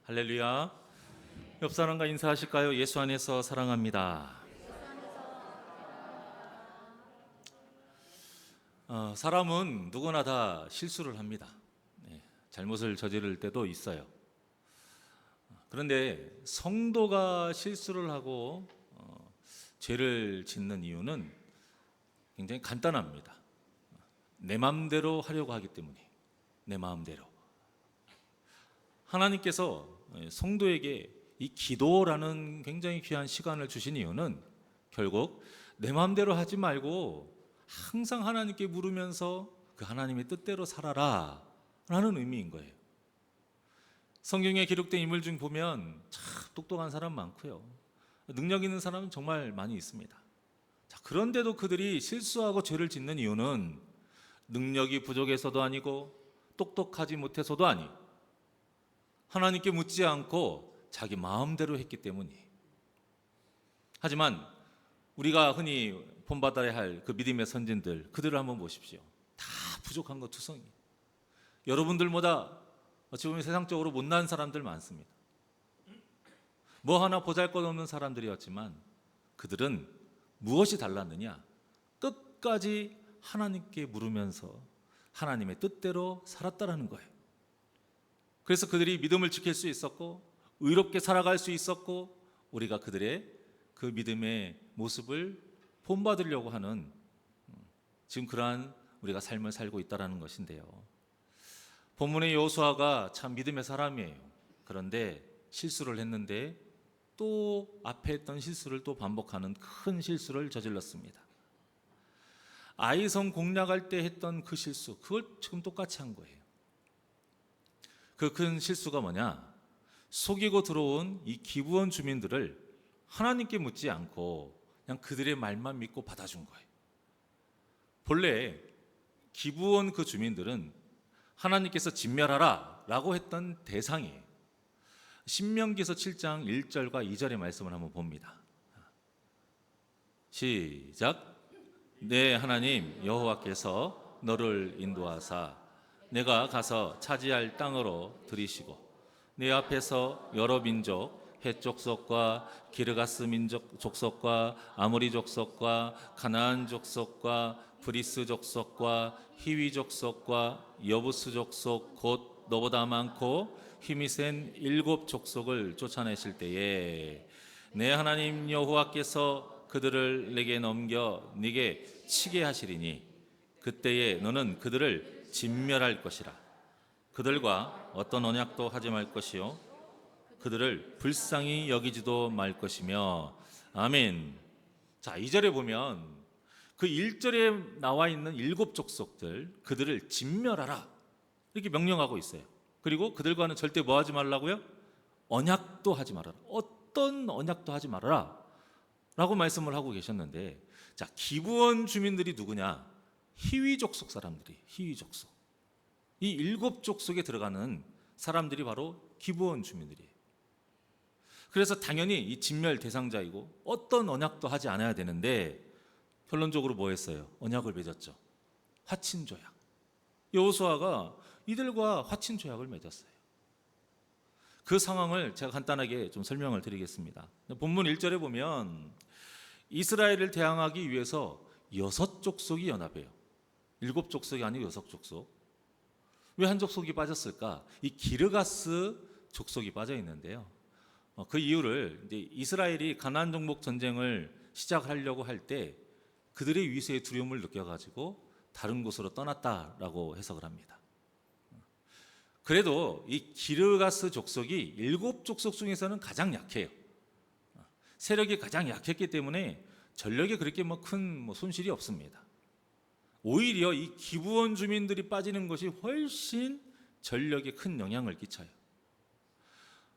할렐루야. 옆 사람과 인사하실까요? 예수 안에서 사랑합니다. 사람은 누구나 다 실수를 합니다. 잘못을 저지를 때도 있어요. 그런데 성도가 실수를 하고 죄를 짓는 이유는 굉장히 간단합니다. 내 마음대로 하려고 하기 때문에, 내 마음대로. 하나님께서 성도에게 이 기도라는 굉장히 귀한 시간을 주신 이유는 결국 내 마음대로 하지 말고 항상 하나님께 물으면서 그 하나님의 뜻대로 살아라 라는 의미인 거예요. 성경에 기록된 인물 중 보면 참 똑똑한 사람 많고요, 능력 있는 사람은 정말 많이 있습니다. 그런데도 그들이 실수하고 죄를 짓는 이유는 능력이 부족해서도 아니고 똑똑하지 못해서도 아니고 하나님께 묻지 않고 자기 마음대로 했기 때문이에요. 하지만 우리가 흔히 본받아야 할 그 믿음의 선진들, 그들을 한번 보십시오. 다 부족한 거 투성이. 여러분들보다 어찌 보면 세상적으로 못난 사람들 많습니다. 뭐 하나 보잘것없는 사람들이었지만 그들은 무엇이 달랐느냐? 끝까지 하나님께 물으면서 하나님의 뜻대로 살았다라는 거예요. 그래서 그들이 믿음을 지킬 수 있었고 의롭게 살아갈 수 있었고 우리가 그들의 그 믿음의 모습을 본받으려고 하는 지금 그러한 우리가 삶을 살고 있다는 것인데요. 본문의 여호수아가 참 믿음의 사람이에요. 그런데 실수를 했는데 또 앞에 했던 실수를 또 반복하는 큰 실수를 저질렀습니다. 아이성 공략할 때 했던 그 실수, 그걸 지금 똑같이 한 거예요. 그 큰 실수가 뭐냐? 속이고 들어온 이 기브온 주민들을 하나님께 묻지 않고 그냥 그들의 말만 믿고 받아준 거예요. 본래 기브온 그 주민들은 하나님께서 진멸하라 라고 했던 대상이에요. 신명기서 7장 1절과 2절의 말씀을 한번 봅니다. 시작. 내 하나님 여호와께서 너를 인도하사 내가 가서 차지할 땅으로 들이시고 내 앞에서 여러 민족 헷 족속과 기르가스 민족 족속과 아모리 족속과 가나안 족속과 브리스 족속과 히위 족속과 여부스 족속 곧 너보다 많고 힘이 센 7 족속을 쫓아내실 때에 내 하나님 여호와께서 그들을 내게 넘겨 네게 치게 하시리니 그때에 너는 그들을 진멸할 것이라. 그들과 어떤 언약도 하지 말 것이요 그들을 불쌍히 여기지도 말 것이며. 아멘. 자, 2절에 보면 그 1절에 나와 있는 7 족속들, 그들을 진멸하라 이렇게 명령하고 있어요. 그리고 그들과는 절대 뭐 하지 말라고요? 언약도 하지 말아라. 어떤 언약도 하지 말아라 라고 말씀을 하고 계셨는데, 자, 기브온 주민들이 누구냐? 히위 족속 사람들이, 히위 족속. 이 7 족속에 들어가는 사람들이 바로 기브온 주민들이에요. 그래서 당연히 이 진멸 대상자이고 어떤 언약도 하지 않아야 되는데 결론적으로 뭐 했어요? 언약을 맺었죠. 화친 조약. 여호수아가 이들과 화친 조약을 맺었어요. 그 상황을 제가 간단하게 좀 설명을 드리겠습니다. 본문 1절에 보면 이스라엘을 대항하기 위해서 6 족속이 연합해요. 7 족속이 아니고 6 족속. 왜 한 족속이 빠졌을까? 이 기르가스 족속이 빠져 있는데요. 그 이유를 이제 이스라엘이 가나안 정복 전쟁을 시작하려고 할 때 그들의 위세에 두려움을 느껴가지고 다른 곳으로 떠났다라고 해석을 합니다. 그래도 이 기르가스 족속이 7 족속 중에서는 가장 약해요. 세력이 가장 약했기 때문에 전력에 그렇게 큰 손실이 없습니다. 오히려 이 기브온 주민들이 빠지는 것이 훨씬 전력에 큰 영향을 끼쳐요.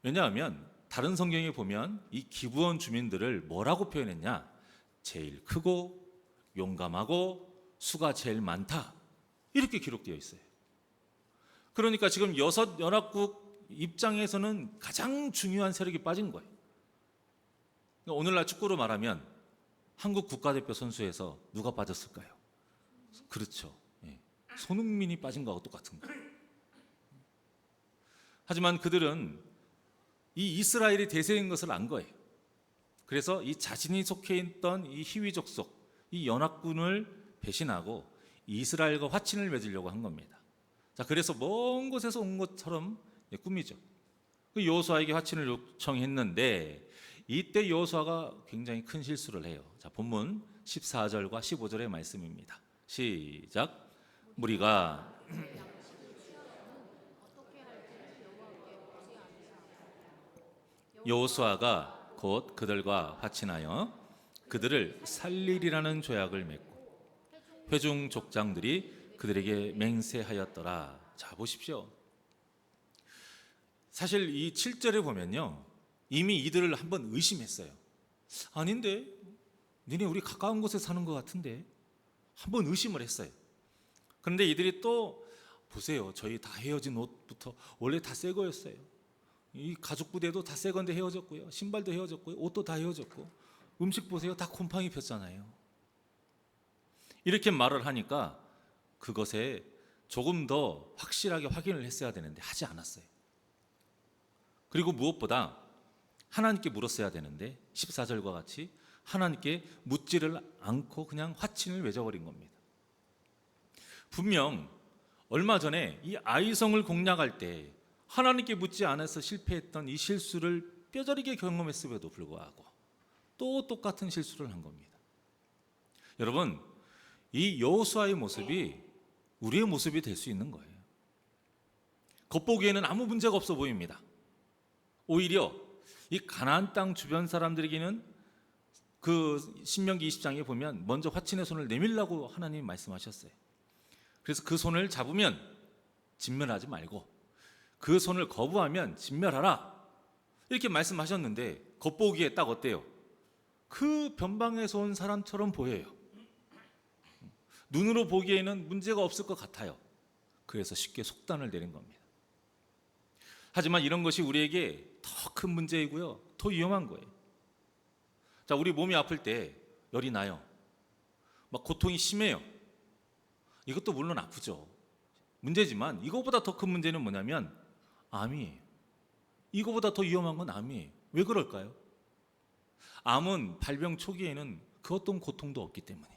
왜냐하면 다른 성경에 보면 이 기브온 주민들을 뭐라고 표현했냐? 제일 크고 용감하고 수가 제일 많다 이렇게 기록되어 있어요. 그러니까 지금 6 연합국 입장에서는 가장 중요한 세력이 빠진 거예요. 그러니까 오늘날 축구로 말하면 한국 국가대표 선수에서 누가 빠졌을까요? 그렇죠. 손흥민이 빠진 거하고 똑같은 거예요. 하지만 그들은 이 이스라엘이 대세인 것을 안 거예요. 그래서 이 자신이 속해 있던 이 희위 족속, 이 연합군을 배신하고 이스라엘과 화친을 맺으려고 한 겁니다. 자, 그래서 먼 곳에서 온 것처럼 꾸미죠. 그 여호수아에게 화친을 요청했는데 이때 여호수아가 굉장히 큰 실수를 해요. 자, 본문 14절과 15절의 말씀입니다. 시작. 무리가 여호수아가 곧 그들과 화친하여 그들을 살리리라는 조약을 맺고 회중 족장들이 그들에게 맹세하였더라. 자, 보십시오. 사실 이 7절에 보면요, 이미 이들을 한번 의심했어요. 아닌데, 니네 우리 가까운 곳에 사는 것 같은데, 한번 의심을 했어요. 그런데 이들이 또 보세요, 저희 다 헤어진 옷부터 원래 다 새 거였어요. 이 가죽 부대도 다 새 건데 헤어졌고요, 신발도 헤어졌고요, 옷도 다 헤어졌고, 음식 보세요, 다 곰팡이 폈잖아요. 이렇게 말을 하니까 그것에 조금 더 확실하게 확인을 했어야 되는데 하지 않았어요. 그리고 무엇보다 하나님께 물었어야 되는데 14절과 같이 하나님께 묻지를 않고 그냥 화친을 맺어버린 겁니다. 분명 얼마 전에 이 아이성을 공략할 때 하나님께 묻지 않아서 실패했던 이 실수를 뼈저리게 경험했음에도 불구하고 또 똑같은 실수를 한 겁니다. 여러분, 이 여호수아의 모습이 우리의 모습이 될 수 있는 거예요. 겉보기에는 아무 문제가 없어 보입니다. 오히려 이 가나안 땅 주변 사람들에게는 그 신명기 20장에 보면 먼저 화친의 손을 내밀라고 하나님이 말씀하셨어요. 그래서 그 손을 잡으면 진멸하지 말고 그 손을 거부하면 진멸하라, 이렇게 말씀하셨는데 겉보기에 딱 어때요? 그 변방에서 온 사람처럼 보여요. 눈으로 보기에는 문제가 없을 것 같아요. 그래서 쉽게 속단을 내린 겁니다. 하지만 이런 것이 우리에게 더 큰 문제이고요, 더 위험한 거예요. 자, 우리 몸이 아플 때 열이 나요. 막 고통이 심해요. 이것도 물론 아프죠. 문제지만 이거보다 더 큰 문제는 뭐냐면 암이에요. 이거보다 더 위험한 건 암이에요. 왜 그럴까요? 암은 발병 초기에는 그 어떤 고통도 없기 때문에.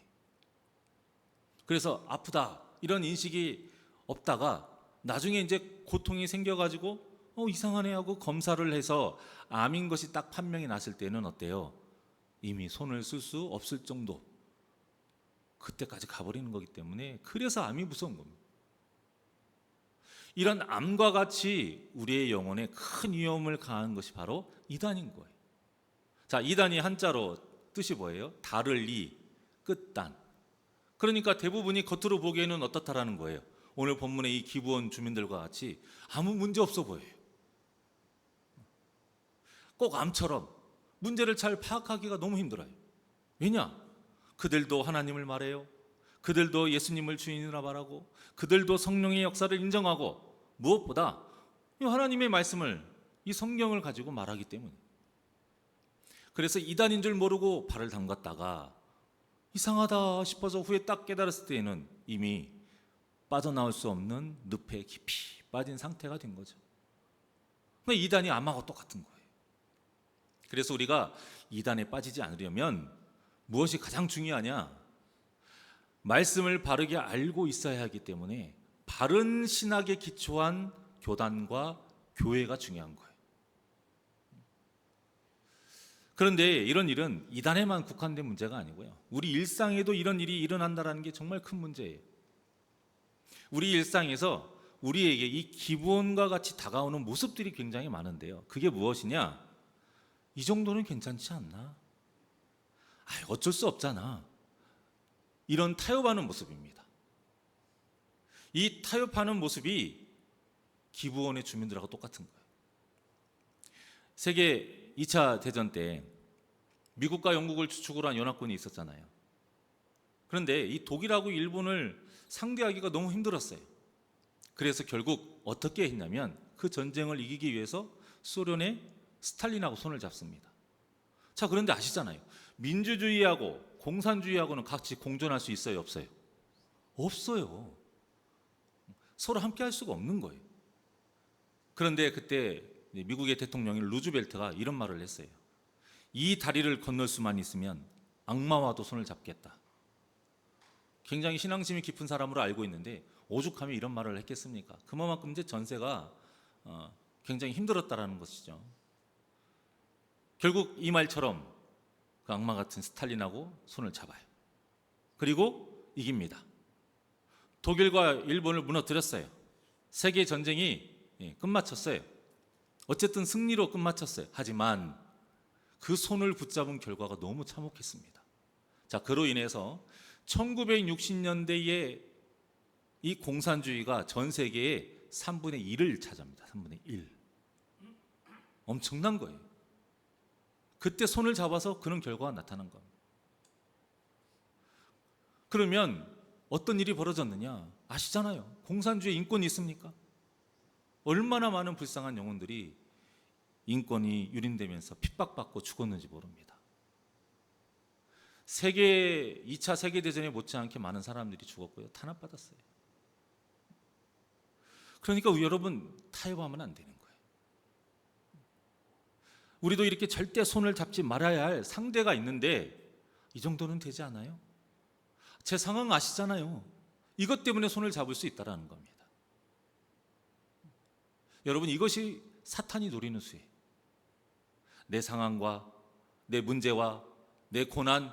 그래서 아프다 이런 인식이 없다가 나중에 이제 고통이 생겨가지고 이상하네 하고 검사를 해서 암인 것이 딱 판명이 났을 때는 어때요? 이미 손을 쓸 수 없을 정도, 그때까지 가버리는 거기 때문에 그래서 암이 무서운 겁니다. 이런 암과 같이 우리의 영혼에 큰 위험을 가하는 것이 바로 이단인 거예요. 자, 이단이 한자로 뜻이 뭐예요? 달을 이, 끝단. 그러니까 대부분이 겉으로 보기에는 어떻다라는 거예요. 오늘 본문의 이 기브온 주민들과 같이 아무 문제 없어 보여요. 꼭 암처럼 문제를 잘 파악하기가 너무 힘들어요. 왜냐? 그들도 하나님을 말해요. 그들도 예수님을 주인이라 말하고, 그들도 성령의 역사를 인정하고, 무엇보다 이 하나님의 말씀을, 이 성경을 가지고 말하기 때문에. 그래서 이단인 줄 모르고 발을 담갔다가 이상하다 싶어서 후에 딱 깨달았을 때에는 이미 빠져나올 수 없는 늪에 깊이 빠진 상태가 된 거죠. 이단이 암하고 똑같은 거예요. 그래서 우리가 이단에 빠지지 않으려면 무엇이 가장 중요하냐? 말씀을 바르게 알고 있어야 하기 때문에 바른 신학에 기초한 교단과 교회가 중요한 거예요. 그런데 이런 일은 이단에만 국한된 문제가 아니고요, 우리 일상에도 이런 일이 일어난다는 게 정말 큰 문제예요. 우리 일상에서 우리에게 이 기브온과 같이 다가오는 모습들이 굉장히 많은데요, 그게 무엇이냐? 이 정도는 괜찮지 않나? 어쩔 수 없잖아. 이런 타협하는 모습입니다. 이 타협하는 모습이 기브온의 주민들하고 똑같은 거예요. 세계 2차 대전 때 미국과 영국을 주축으로 한 연합군이 있었잖아요. 그런데 이 독일하고 일본을 상대하기가 너무 힘들었어요. 그래서 결국 어떻게 했냐면 그 전쟁을 이기기 위해서 소련의 스탈린하고 손을 잡습니다. 자, 그런데 아시잖아요, 민주주의하고 공산주의하고는 같이 공존할 수 있어요, 없어요? 없어요. 서로 함께 할 수가 없는 거예요. 그런데 그때 미국의 대통령인 루즈벨트가 이런 말을 했어요. 이 다리를 건널 수만 있으면 악마와도 손을 잡겠다. 굉장히 신앙심이 깊은 사람으로 알고 있는데 오죽하면 이런 말을 했겠습니까? 그만큼 이제 전세가 굉장히 힘들었다라는 것이죠. 결국 이 말처럼 그 악마 같은 스탈린하고 손을 잡아요. 그리고 이깁니다. 독일과 일본을 무너뜨렸어요. 세계 전쟁이 끝마쳤어요. 어쨌든 승리로 끝마쳤어요. 하지만 그 손을 붙잡은 결과가 너무 참혹했습니다. 자, 그로 인해서 1960년대에 이 공산주의가 전 세계의 3분의 1을 차지합니다. 3분의 1. 엄청난 거예요. 그때 손을 잡아서 그런 결과가 나타난 겁니다. 그러면 어떤 일이 벌어졌느냐? 아시잖아요. 공산주의 인권이 있습니까? 얼마나 많은 불쌍한 영혼들이 인권이 유린되면서 핍박받고 죽었는지 모릅니다. 2차 세계대전에 못지않게 많은 사람들이 죽었고요. 탄압받았어요. 그러니까 여러분, 타협하면 안 되는 거예요. 우리도 이렇게 절대 손을 잡지 말아야 할 상대가 있는데 이 정도는 되지 않아요? 제 상황 아시잖아요. 이것 때문에 손을 잡을 수 있다는 겁니다. 여러분, 이것이 사탄이 노리는 수예요. 내 상황과 내 문제와 내 고난,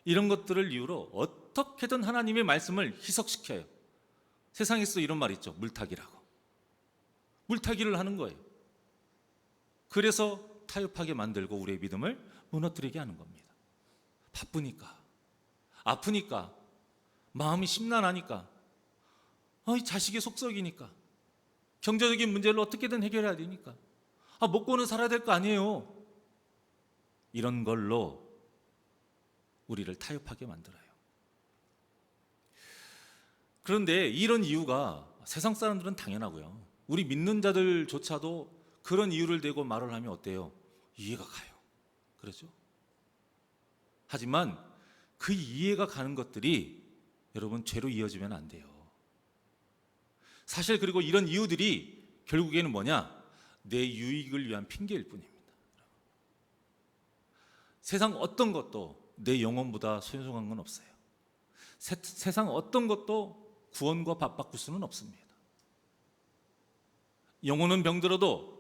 이런 것들을 이유로 어떻게든 하나님의 말씀을 희석시켜요. 세상에서 이런 말 있죠. 물타기라고. 물타기를 하는 거예요. 그래서 타협하게 만들고 우리의 믿음을 무너뜨리게 하는 겁니다. 바쁘니까, 아프니까, 마음이 심란하니까, 이 자식의 속썩이니까, 경제적인 문제를 어떻게든 해결해야 되니까, 먹고는 살아야 될 거 아니에요. 이런 걸로 우리를 타협하게 만들어요. 그런데 이런 이유가 세상 사람들은 당연하고요. 우리 믿는 자들조차도 그런 이유를 대고 말을 하면 어때요? 이해가 가요. 그렇죠? 하지만 그 이해가 가는 것들이 여러분 죄로 이어지면 안 돼요. 사실 그리고 이런 이유들이 결국에는 뭐냐? 내 유익을 위한 핑계일 뿐입니다. 세상 어떤 것도 내 영혼보다 소중한 건 없어요. 세상 어떤 것도 구원과 밥 바꿀 수는 없습니다. 영혼은 병들어도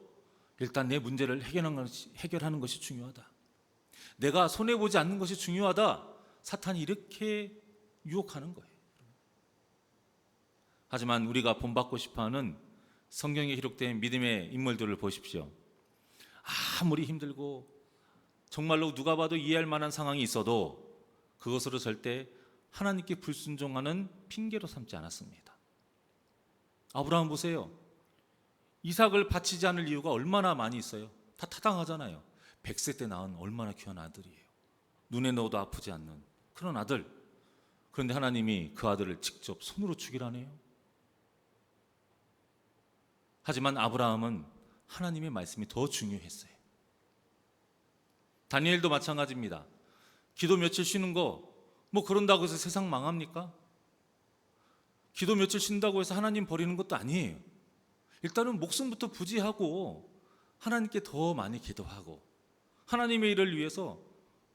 일단 내 문제를 해결하는 것이 중요하다. 내가 손해보지 않는 것이 중요하다. 사탄이 이렇게 유혹하는 거예요. 하지만 우리가 본받고 싶어하는 성경에 기록된 믿음의 인물들을 보십시오. 아무리 힘들고 정말로 누가 봐도 이해할 만한 상황이 있어도 그것으로 절대 하나님께 불순종하는 핑계로 삼지 않았습니다. 아브라함 보세요. 이삭을 바치지 않을 이유가 얼마나 많이 있어요. 다 타당하잖아요. 100세 때 낳은 얼마나 귀한 아들이에요. 눈에 넣어도 아프지 않는 그런 아들. 그런데 하나님이 그 아들을 직접 손으로 죽이라네요. 하지만 아브라함은 하나님의 말씀이 더 중요했어요. 다니엘도 마찬가지입니다. 기도 며칠 쉬는 거 그런다고 해서 세상 망합니까? 기도 며칠 쉰다고 해서 하나님 버리는 것도 아니에요. 일단은 목숨부터 부지하고 하나님께 더 많이 기도하고 하나님의 일을 위해서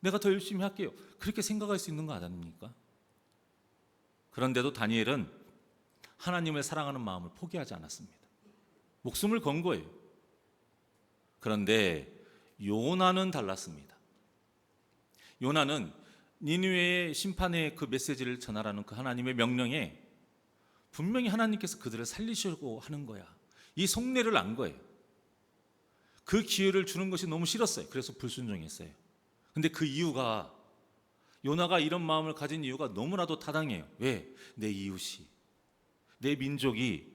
내가 더 열심히 할게요. 그렇게 생각할 수 있는 거 아닙니까? 그런데도 다니엘은 하나님을 사랑하는 마음을 포기하지 않았습니다. 목숨을 건 거예요. 그런데 요나는 달랐습니다. 요나는 니느웨의 심판의 그 메시지를 전하라는 그 하나님의 명령에 분명히 하나님께서 그들을 살리시려고 하는 거야. 이 속내를 안 거예요. 그 기회를 주는 것이 너무 싫었어요. 그래서 불순종했어요. 근데 그 이유가, 요나가 이런 마음을 가진 이유가 너무나도 타당해요. 왜? 내 이웃이, 내 민족이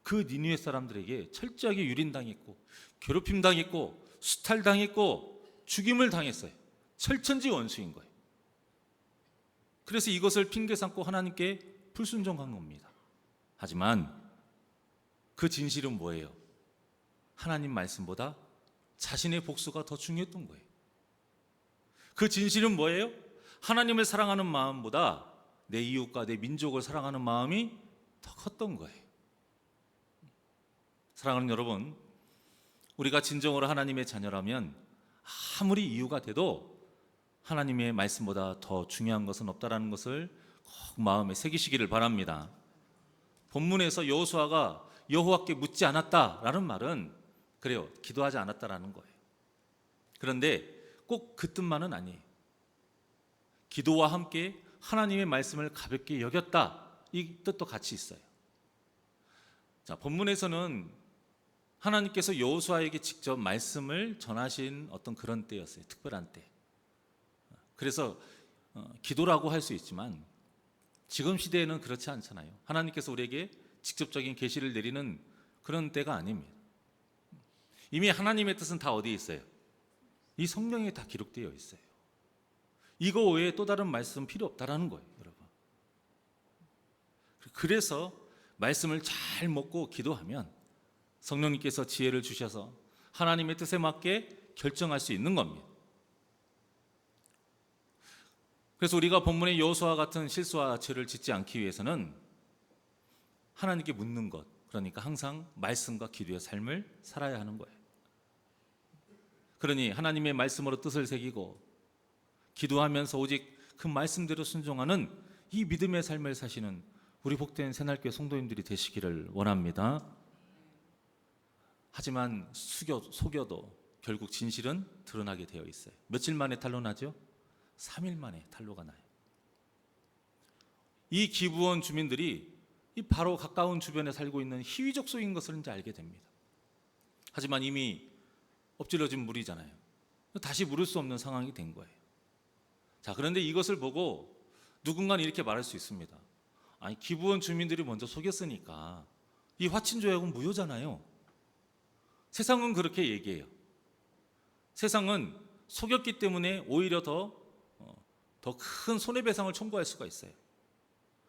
그 니느웨 사람들에게 철저하게 유린당했고 괴롭힘당했고 수탈당했고 죽임을 당했어요. 철천지 원수인 거예요. 그래서 이것을 핑계 삼고 하나님께 불순종한 겁니다. 하지만 그 진실은 뭐예요? 하나님 말씀보다 자신의 복수가 더 중요했던 거예요. 그 진실은 뭐예요? 하나님을 사랑하는 마음보다 내 이웃과 내 민족을 사랑하는 마음이 더 컸던 거예요. 사랑하는 여러분, 우리가 진정으로 하나님의 자녀라면 아무리 이유가 돼도 하나님의 말씀보다 더 중요한 것은 없다라는 것을 꼭 마음에 새기시기를 바랍니다. 본문에서 여호수아가 여호와께 묻지 않았다라는 말은 그래요, 기도하지 않았다라는 거예요. 그런데 꼭 그 뜻만은 아니에요. 기도와 함께 하나님의 말씀을 가볍게 여겼다, 이 뜻도 같이 있어요. 자, 본문에서는 하나님께서 여호수아에게 직접 말씀을 전하신 어떤 그런 때였어요. 특별한 때. 그래서 기도라고 할 수 있지만 지금 시대에는 그렇지 않잖아요. 하나님께서 우리에게 직접적인 계시를 내리는 그런 때가 아닙니다. 이미 하나님의 뜻은 다 어디에 있어요? 이 성경에 다 기록되어 있어요. 이거 외에 또 다른 말씀 필요 없다라는 거예요, 여러분. 그래서 말씀을 잘 먹고 기도하면 성령님께서 지혜를 주셔서 하나님의 뜻에 맞게 결정할 수 있는 겁니다. 그래서 우리가 본문의 여호수아와 같은 실수와 죄를 짓지 않기 위해서는 하나님께 묻는 것, 그러니까 항상 말씀과 기도의 삶을 살아야 하는 거예요. 그러니 하나님의 말씀으로 뜻을 새기고 기도하면서 오직 그 말씀대로 순종하는 이 믿음의 삶을 사시는 우리 복된 새날교회 성도님들이 되시기를 원합니다. 하지만 속여도 결국 진실은 드러나게 되어 있어요. 며칠 만에 탄로나죠? 3일 만에 탄로가 나요. 이 기브온 주민들이 이 바로 가까운 주변에 살고 있는 희위 족속인 것을 이제 알게 됩니다. 하지만 이미 엎질러진 물이잖아요. 다시 물을 수 없는 상황이 된 거예요. 자, 그런데 이것을 보고 누군가는 이렇게 말할 수 있습니다. 아니, 기브온 주민들이 먼저 속였으니까 이 화친조약은 무효잖아요. 세상은 그렇게 얘기해요. 세상은 속였기 때문에 오히려 더 큰 손해배상을 청구할 수가 있어요.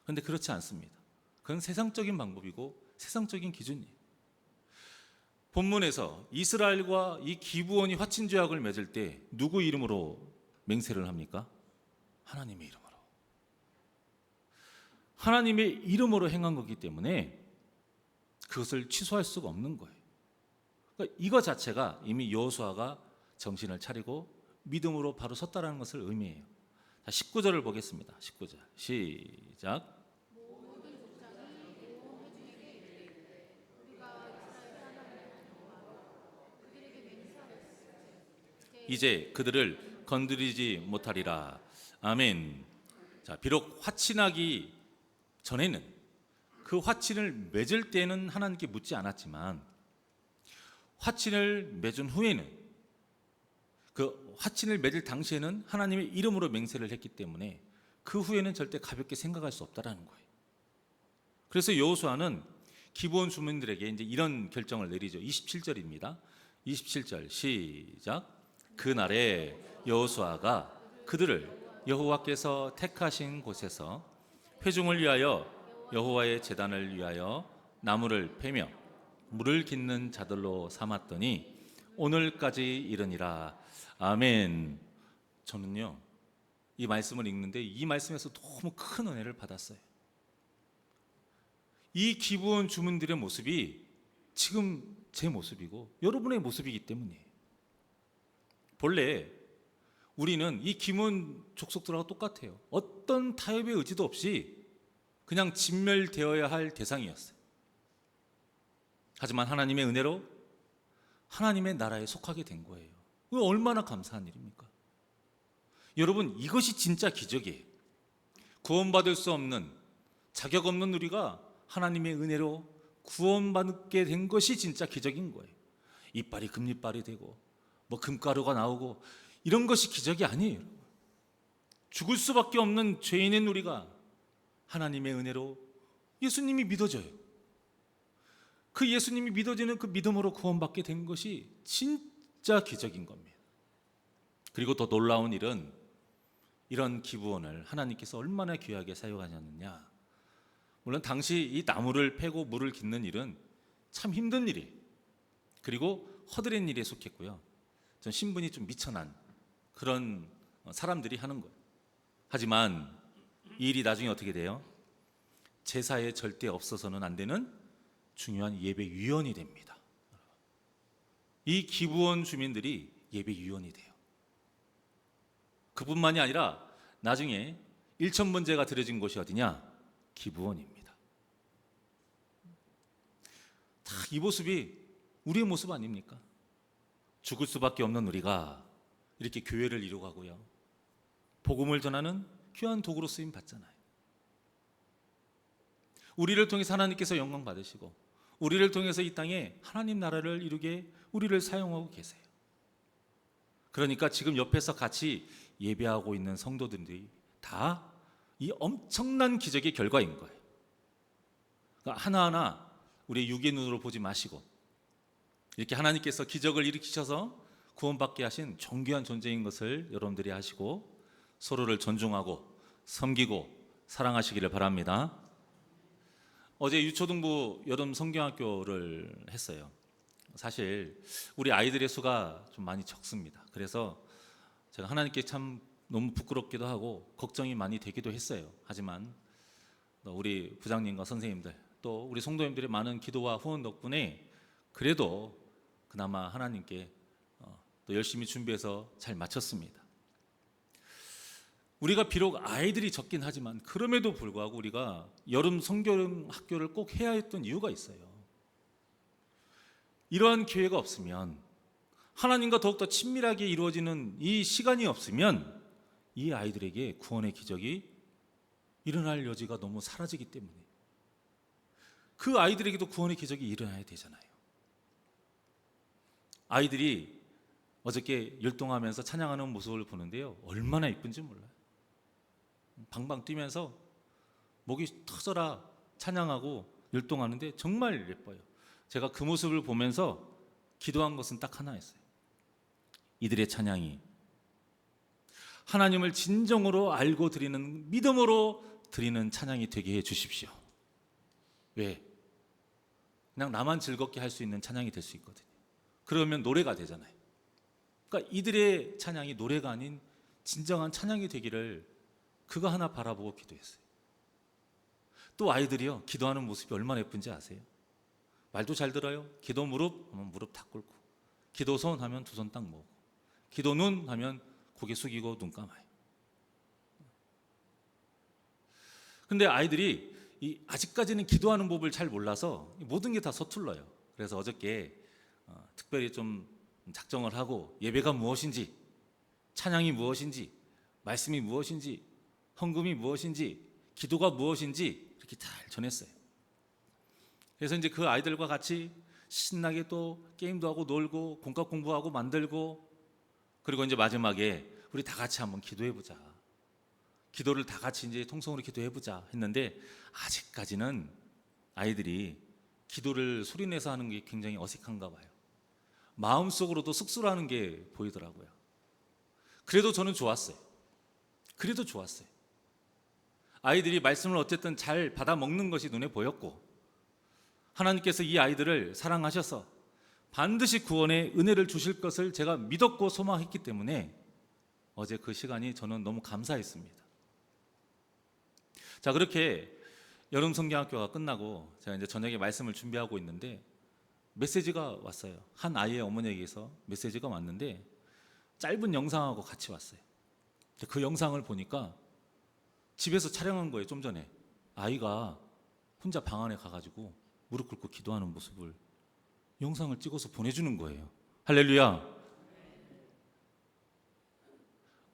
그런데 그렇지 않습니다. 그건 세상적인 방법이고 세상적인 기준이에요. 본문에서 이스라엘과 이 기브온이 화친조약을 맺을 때 누구 이름으로 맹세를 합니까? 하나님의 이름으로. 하나님의 이름으로 행한 거기 때문에 그것을 취소할 수가 없는 거예요. 그러니까 이거 자체가 이미 여호수아가 정신을 차리고 믿음으로 바로 섰다라는 것을 의미해요. 자, 19절을 보겠습니다. 19절 시작. 이제 그들을 건드리지 못하리라. 아멘. 자, 비록 화친하기 전에는, 그 화친을 맺을 때는 하나님께 묻지 않았지만 화친을 맺은 후에는, 그 화친을 맺을 당시에는 하나님의 이름으로 맹세를 했기 때문에 그 후에는 절대 가볍게 생각할 수 없다라는 거예요. 그래서 여호수아는 기브온 주민들에게 이제 이런 결정을 내리죠. 27절입니다. 27절 시작. 그날에 여호수아가 그들을 여호와께서 택하신 곳에서 회중을 위하여 여호와의 제단을 위하여 나무를 패며 물을 깃는 자들로 삼았더니 오늘까지 이르니라. 아멘. 저는요, 이 말씀을 읽는데 이 말씀에서 너무 큰 은혜를 받았어요. 이 기브온 주민들의 모습이 지금 제 모습이고 여러분의 모습이기 때문이에요. 본래 우리는 이 기브온 족속들하고 똑같아요. 어떤 타협의 의지도 없이 그냥 진멸되어야 할 대상이었어요. 하지만 하나님의 은혜로 하나님의 나라에 속하게 된 거예요. 얼마나 감사한 일입니까? 여러분, 이것이 진짜 기적이에요. 구원받을 수 없는, 자격 없는 우리가 하나님의 은혜로 구원받게 된 것이 진짜 기적인 거예요. 이빨이 금리빨이 되고 뭐 금가루가 나오고 이런 것이 기적이 아니에요. 죽을 수밖에 없는 죄인인 우리가 하나님의 은혜로 예수님이 믿어져요. 그 예수님이 믿어지는 그 믿음으로 구원받게 된 것이 진짜 기적인 겁니다. 그리고 더 놀라운 일은 이런 기브온을 하나님께서 얼마나 귀하게 사용하셨느냐. 물론 당시 이 나무를 패고 물을 깃는 일은 참 힘든 일이에요. 그리고 허드렛 일에 속했고요. 전 신분이 좀 미천한 그런 사람들이 하는 거예요. 하지만 이 일이 나중에 어떻게 돼요? 제사에 절대 없어서는 안 되는 중요한 예배 위원이 됩니다. 이 기부원 주민들이 예배위원이 돼요. 그뿐만이 아니라 나중에 일천문제가 드려진 곳이 어디냐? 기부원입니다. 다 이 모습이 우리의 모습 아닙니까? 죽을 수밖에 없는 우리가 이렇게 교회를 이루가고요, 복음을 전하는 귀한 도구로 쓰임 받잖아요. 우리를 통해서 하나님께서 영광 받으시고, 우리를 통해서 이 땅에 하나님 나라를 이루게 우리를 사용하고 계세요. 그러니까 지금 옆에서 같이 예배하고 있는 성도들이 다 이 엄청난 기적의 결과인 거예요. 그러니까 하나하나 우리의 육의 눈으로 보지 마시고, 이렇게 하나님께서 기적을 일으키셔서 구원받게 하신 존귀한 존재인 것을 여러분들이 아시고 서로를 존중하고 섬기고 사랑하시기를 바랍니다. 어제 유초등부 여름 성경학교를 했어요. 사실 우리 아이들의 수가 좀 많이 적습니다. 그래서 제가 하나님께 참 너무 부끄럽기도 하고 걱정이 많이 되기도 했어요. 하지만 우리 부장님과 선생님들, 또 우리 성도님들의 많은 기도와 후원 덕분에 그래도 그나마 하나님께 또 열심히 준비해서 잘 마쳤습니다. 우리가 비록 아이들이 적긴 하지만 그럼에도 불구하고 우리가 여름 성경 학교를 꼭 해야 했던 이유가 있어요. 이러한 기회가 없으면, 하나님과 더욱더 친밀하게 이루어지는 이 시간이 없으면 이 아이들에게 구원의 기적이 일어날 여지가 너무 사라지기 때문에 그 아이들에게도 구원의 기적이 일어나야 되잖아요. 아이들이 어저께 율동하면서 찬양하는 모습을 보는데요, 얼마나 이쁜지 몰라요. 방방 뛰면서 목이 터져라 찬양하고 율동하는데 정말 예뻐요. 제가 그 모습을 보면서 기도한 것은 딱 하나였어요. 이들의 찬양이 하나님을 진정으로 알고 드리는, 믿음으로 드리는 찬양이 되게 해 주십시오. 왜? 그냥 나만 즐겁게 할 수 있는 찬양이 될 수 있거든요. 그러면 노래가 되잖아요. 그러니까 이들의 찬양이 노래가 아닌 진정한 찬양이 되기를, 그거 하나 바라보고 기도했어요. 또 아이들이요, 기도하는 모습이 얼마나 예쁜지 아세요? 말도 잘 들어요. 기도 무릎 하면 무릎 다 꿇고, 기도 손 하면 두 손 딱 모으고, 기도 눈 하면 고개 숙이고 눈 감아요. 근데 아이들이 아직까지는 기도하는 법을 잘 몰라서 모든 게 다 서툴러요. 그래서 어저께 특별히 좀 작정을 하고 예배가 무엇인지, 찬양이 무엇인지, 말씀이 무엇인지, 헌금이 무엇인지, 기도가 무엇인지 이렇게 잘 전했어요. 그래서 이제 그 아이들과 같이 신나게 또 게임도 하고 놀고 공과 공부하고 만들고, 그리고 이제 마지막에 우리 다 같이 한번 기도해보자, 기도를 다 같이 이제 통성으로 기도해보자 했는데, 아직까지는 아이들이 기도를 소리내서 하는 게 굉장히 어색한가 봐요. 마음속으로도 쑥스러워하는 게 보이더라고요. 그래도 저는 좋았어요. 그래도 좋았어요. 아이들이 말씀을 어쨌든 잘 받아 먹는 것이 눈에 보였고, 하나님께서 이 아이들을 사랑하셔서 반드시 구원의 은혜를 주실 것을 제가 믿었고 소망했기 때문에 어제 그 시간이 저는 너무 감사했습니다. 자, 그렇게 여름 성경학교가 끝나고 제가 이제 저녁에 말씀을 준비하고 있는데 메시지가 왔어요. 한 아이의 어머니에게서 메시지가 왔는데 짧은 영상하고 같이 왔어요. 그 영상을 보니까 집에서 촬영한 거예요. 좀 전에 아이가 혼자 방 안에 가가지고 무릎 꿇고 기도하는 모습을 영상을 찍어서 보내주는 거예요. 할렐루야.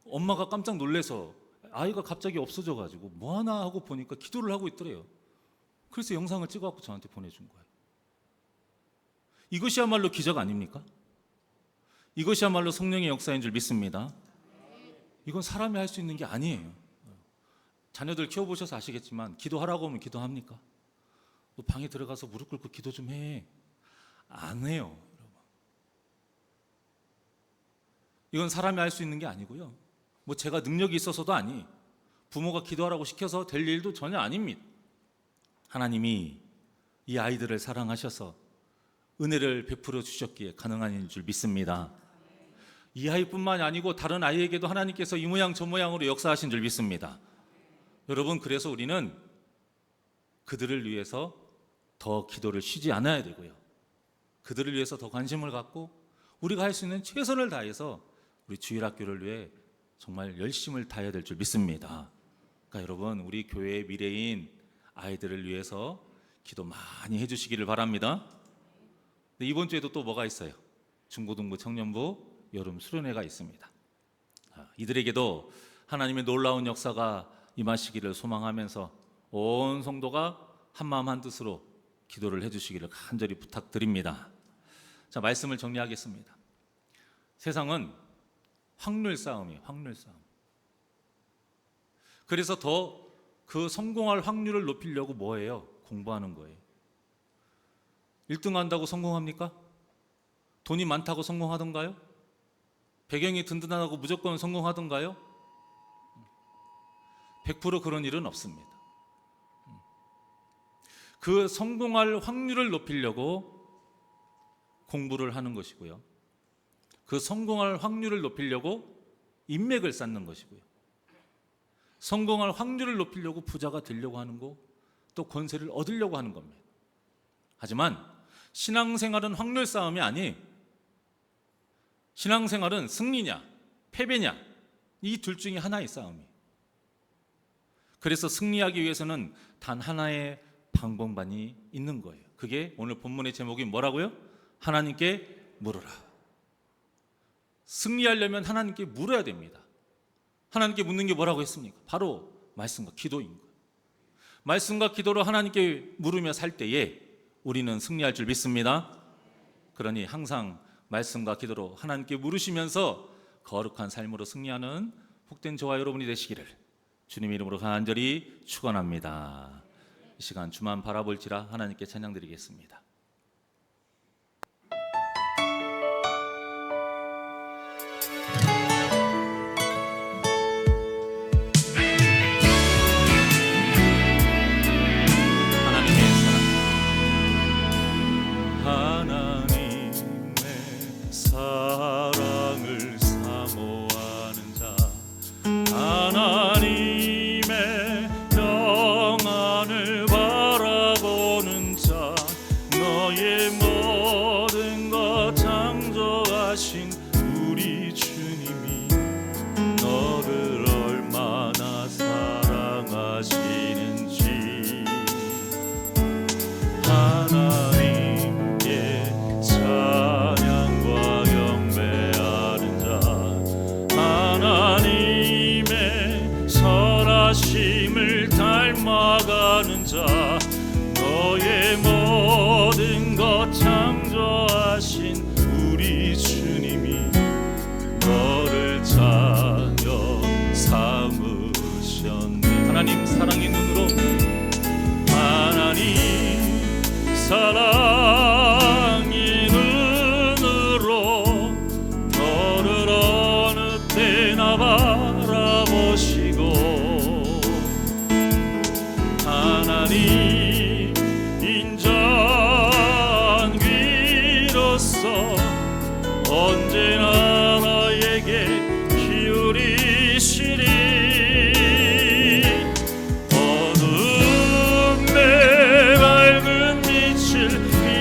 엄마가 깜짝 놀라서 아이가 갑자기 없어져가지고 뭐하나 하고 보니까 기도를 하고 있더래요. 그래서 영상을 찍어갖고 저한테 보내준 거예요. 이것이야말로 기적 아닙니까? 이것이야말로 성령의 역사인 줄 믿습니다. 이건 사람이 할 수 있는 게 아니에요. 자녀들 키워보셔서 아시겠지만 기도하라고 하면 기도합니까? 너 방에 들어가서 무릎 꿇고 기도 좀 해. 안 해요, 여러분. 이건 사람이 할 수 있는 게 아니고요, 뭐 제가 능력이 있어서도 아니, 부모가 기도하라고 시켜서 될 일도 전혀 아닙니다. 하나님이 이 아이들을 사랑하셔서 은혜를 베풀어 주셨기에 가능한 일인 줄 믿습니다. 이 아이뿐만이 아니고 다른 아이에게도 하나님께서 이 모양 저 모양으로 역사하신 줄 믿습니다. 여러분, 그래서 우리는 그들을 위해서 더 기도를 쉬지 않아야 되고요, 그들을 위해서 더 관심을 갖고 우리가 할 수 있는 최선을 다해서 우리 주일학교를 위해 정말 열심을 다해야 될 줄 믿습니다. 그러니까 여러분, 우리 교회의 미래인 아이들을 위해서 기도 많이 해주시기를 바랍니다. 이번 주에도 또 뭐가 있어요? 중고등부 청년부 여름 수련회가 있습니다. 이들에게도 하나님의 놀라운 역사가 임하시기를 소망하면서 온 성도가 한마음 한뜻으로 기도를 해주시기를 간절히 부탁드립니다. 자, 말씀을 정리하겠습니다. 세상은 확률 싸움이에요. 확률 싸움. 그래서 더 그 성공할 확률을 높이려고 뭐예요? 공부하는 거예요. 1등 한다고 성공합니까? 돈이 많다고 성공하던가요? 배경이 든든하다고 무조건 성공하던가요? 100% 그런 일은 없습니다. 그 성공할 확률을 높이려고 공부를 하는 것이고요. 그 성공할 확률을 높이려고 인맥을 쌓는 것이고요. 성공할 확률을 높이려고 부자가 되려고 하는 거, 또 권세를 얻으려고 하는 겁니다. 하지만 신앙생활은 확률 싸움이 아니에요. 신앙생활은 승리냐 패배냐, 이 둘 중에 하나의 싸움이에요. 그래서 승리하기 위해서는 단 하나의 방법만이 있는 거예요. 그게 오늘 본문의 제목이 뭐라고요? 하나님께 물으라. 승리하려면 하나님께 물어야 됩니다. 하나님께 묻는 게 뭐라고 했습니까? 바로 말씀과 기도인 거예요. 말씀과 기도로 하나님께 물으며 살 때에 우리는 승리할 줄 믿습니다. 그러니 항상 말씀과 기도로 하나님께 물으시면서 거룩한 삶으로 승리하는 복된 저와 여러분이 되시기를 주님의 이름으로 간절히 축원합니다. 이 시간 주만 바라볼지라 하나님께 찬양드리겠습니다. 닮아가는 자, 너의 모든 것 창조하신 우리 주님이 너를 자녀 삼으셨네. 하나님 사랑의 눈으로, 하나님 사랑의 눈으로 너를 어느 때나 바라보시고, 하나님 인자귀로서 언제나 너에게 기울이시리. 어둠에 밝은 빛을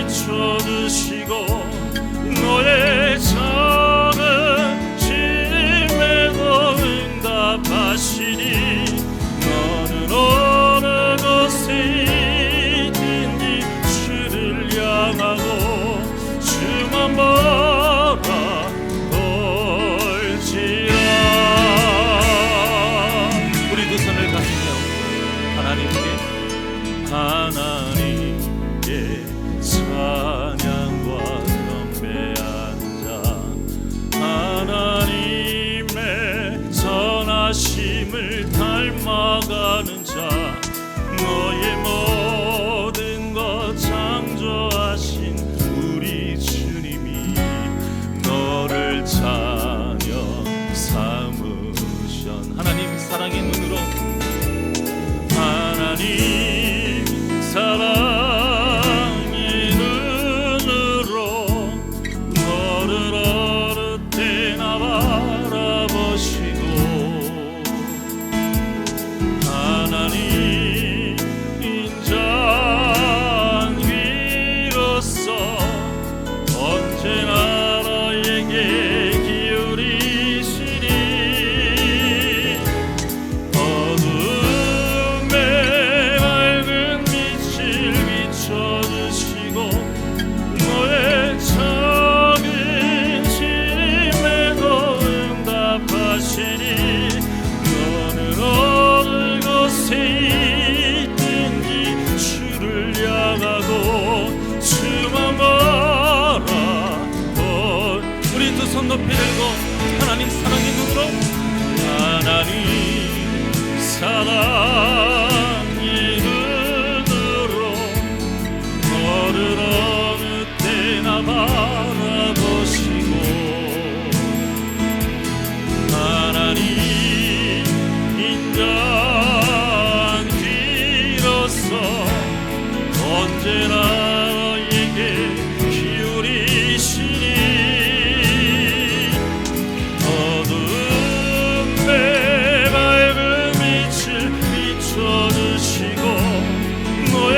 비춰주시고 너의 작은 짐에도 응답하시니, 너는 어느 곳에 있든지 주를 향하고 주만 바라볼지라. 우리 두 손을 가슴에 하나님께 찬양과 경배하는 자, 하나님의 선하심을 닮아가는 자, 너의 모든 것 창조하신 우리 주님이 너를 자녀 삼으셨. 하나님 사랑의 눈으로, 하나님 사랑의 눈으로 너를 어느 때나 바라보시고, 하나님 인자귀로서 언제나 너의 우리 두 손 높이 들고 하나님 사랑의 눈으로 하나님 사랑의 눈으로 너를 어느 때나 바라보시고 하나님 인간 귀로서 언제나 너에게 기울이시니 어두움에 밝은 빛을 비춰주시고 너의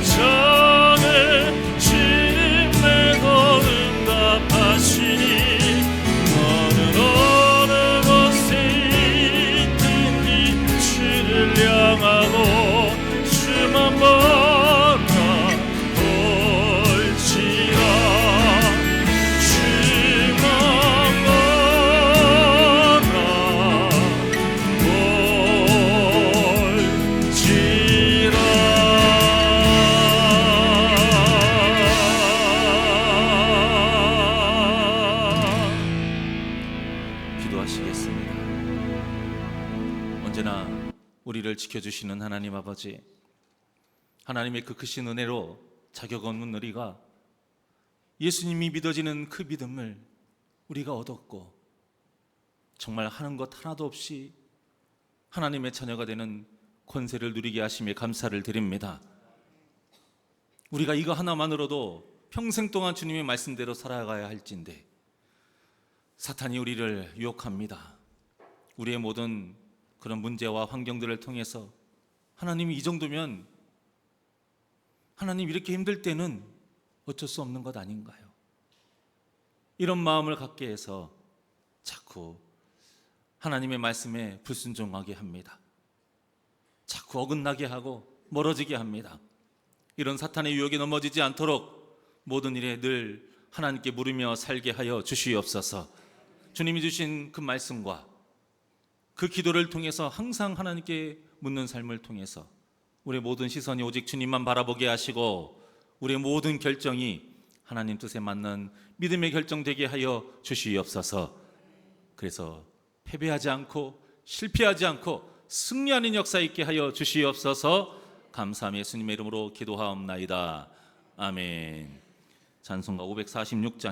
정을 지음에도 응답하시니 너는 어느 곳에 있든지 주를 향하고 주만 바라볼지라 주만 바라볼지라. 기도하시겠습니다. 언제나 우리를 지켜주시는 하나님 아버지, 하나님의 그 크신 은혜로 자격 없는 우리가 예수님이 믿어지는 그 믿음을 우리가 얻었고 정말 하는 것 하나도 없이 하나님의 자녀가 되는 권세를 누리게 하심에 감사를 드립니다. 우리가 이거 하나만으로도 평생 동안 주님의 말씀대로 살아가야 할진데 사탄이 우리를 유혹합니다. 우리의 모든 그런 문제와 환경들을 통해서 하나님이 이 정도면, 하나님 이렇게 힘들 때는 어쩔 수 없는 것 아닌가요? 이런 마음을 갖게 해서 자꾸 하나님의 말씀에 불순종하게 합니다. 자꾸 어긋나게 하고 멀어지게 합니다. 이런 사탄의 유혹에 넘어지지 않도록 모든 일에 늘 하나님께 물으며 살게 하여 주시옵소서. 주님이 주신 그 말씀과 그 기도를 통해서 항상 하나님께 묻는 삶을 통해서 우리의 모든 시선이 오직 주님만 바라보게 하시고 우리의 모든 결정이 하나님 뜻에 맞는 믿음의 결정되게 하여 주시옵소서. 그래서 패배하지 않고 실패하지 않고 승리하는 역사 있게 하여 주시옵소서. 감사하며 예수님의 이름으로 기도하옵나이다. 아멘. 찬송가 546장